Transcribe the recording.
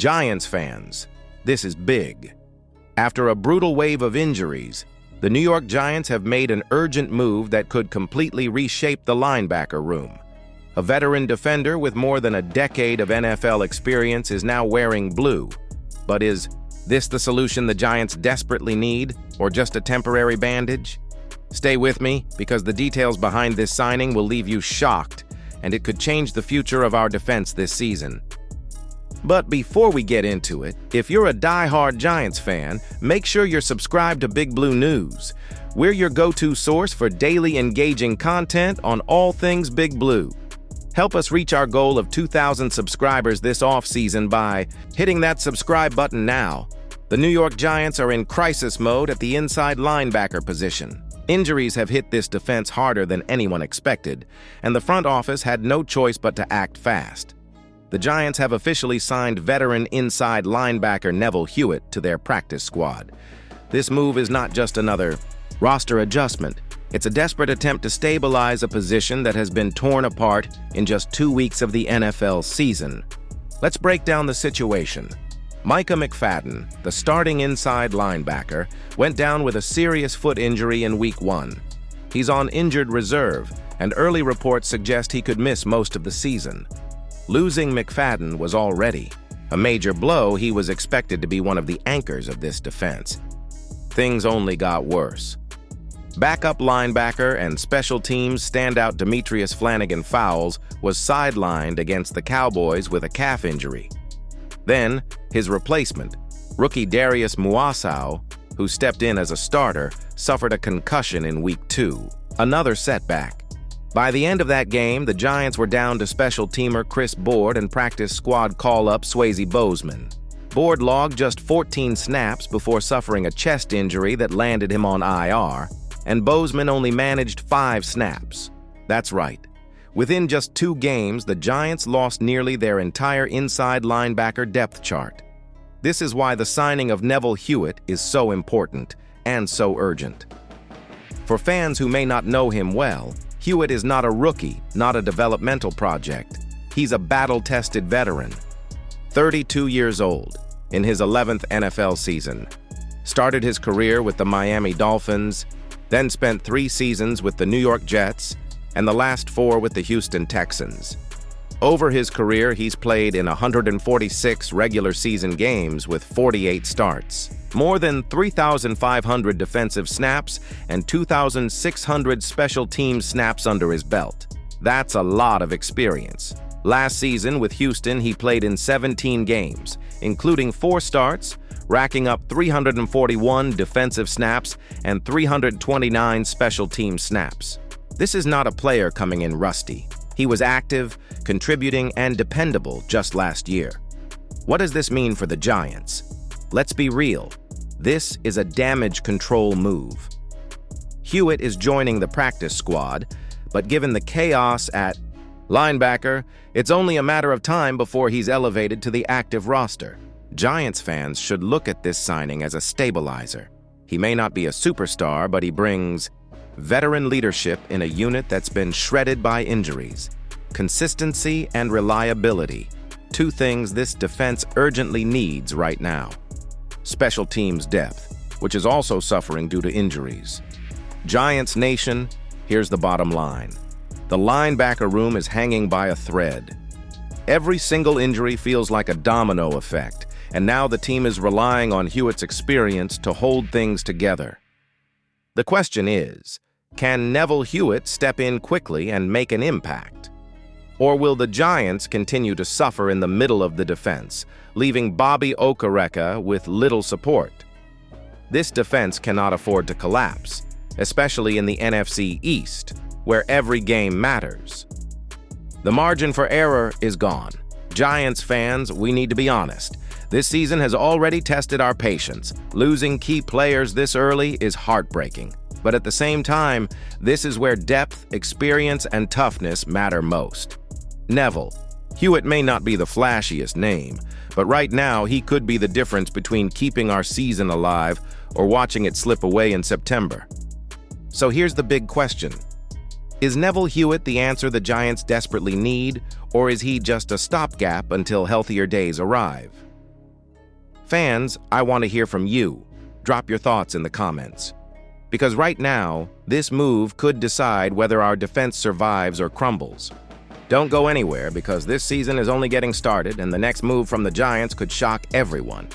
Giants fans, this is big. After a brutal wave of injuries, the New York Giants have made an urgent move that could completely reshape the linebacker room. A veteran defender with more than a decade of NFL experience is now wearing blue. But is this the solution the Giants desperately need, or just a temporary bandage? Stay with me, because the details behind this signing will leave you shocked, and it could change the future of our defense this season. But before we get into it, if you're a die-hard Giants fan, make sure you're subscribed to Big Blue News. We're your go-to source for daily engaging content on all things Big Blue. Help us reach our goal of 2,000 subscribers this off-season by hitting that subscribe button now. The New York Giants are in crisis mode at the inside linebacker position. Injuries have hit this defense harder than anyone expected, and the front office had no choice but to act fast. The Giants have officially signed veteran inside linebacker Neville Hewitt to their practice squad. This move is not just another roster adjustment. It's a desperate attempt to stabilize a position that has been torn apart in just 2 weeks of the NFL season. Let's break down the situation. Micah McFadden, the starting inside linebacker, went down with a serious foot injury in Week 1. He's on injured reserve, and early reports suggest he could miss most of the season. Losing McFadden was already a major blow. He was expected to be one of the anchors of this defense. Things only got worse. Backup linebacker and special teams standout Demetrius Flannigan-Fowles was sidelined against the Cowboys with a calf injury. Then, his replacement, rookie Darius Muasau, who stepped in as a starter, suffered a concussion in Week 2, another setback. By the end of that game, the Giants were down to special teamer Chris Board and practice squad call-up Swayze Bozeman. Board logged just 14 snaps before suffering a chest injury that landed him on IR, and Bozeman only managed 5 snaps. That's right. Within just 2 games, the Giants lost nearly their entire inside linebacker depth chart. This is why the signing of Neville Hewitt is so important and so urgent. For fans who may not know him well, Hewitt is not a rookie, not a developmental project. He's a battle-tested veteran. 32 years old, in his 11th NFL season. Started his career with the Miami Dolphins, then spent 3 seasons with the New York Jets, and the last 4 with the Houston Texans. Over his career, he's played in 146 regular season games with 48 starts, more than 3,500 defensive snaps, and 2,600 special teams snaps under his belt. That's a lot of experience. Last season with Houston, he played in 17 games, including 4 starts, racking up 341 defensive snaps and 329 special team snaps. This is not a player coming in rusty. He was active, contributing, and dependable just last year. What does this mean for the Giants? Let's be real. This is a damage control move. Hewitt is joining the practice squad, but given the chaos at linebacker, it's only a matter of time before he's elevated to the active roster. Giants fans should look at this signing as a stabilizer. He may not be a superstar, but he brings veteran leadership in a unit that's been shredded by injuries. Consistency and reliability, 2 things this defense urgently needs right now. Special teams depth, which is also suffering due to injuries. Giants Nation, here's the bottom line. The linebacker room is hanging by a thread. Every single injury feels like a domino effect, and now the team is relying on Hewitt's experience to hold things together. The question is, can Neville Hewitt step in quickly and make an impact? Or will the Giants continue to suffer in the middle of the defense, leaving Bobby Okereke with little support? This defense cannot afford to collapse, especially in the NFC East, where every game matters. The margin for error is gone. Giants fans, we need to be honest. This season has already tested our patience. Losing key players this early is heartbreaking. But at the same time, this is where depth, experience, and toughness matter most. Neville Hewitt may not be the flashiest name, but right now he could be the difference between keeping our season alive or watching it slip away in September. So here's the big question. Is Neville Hewitt the answer the Giants desperately need, or is he just a stopgap until healthier days arrive? Fans, I want to hear from you. Drop your thoughts in the comments. Because right now, this move could decide whether our defense survives or crumbles. Don't go anywhere because this season is only getting started and the next move from the Giants could shock everyone.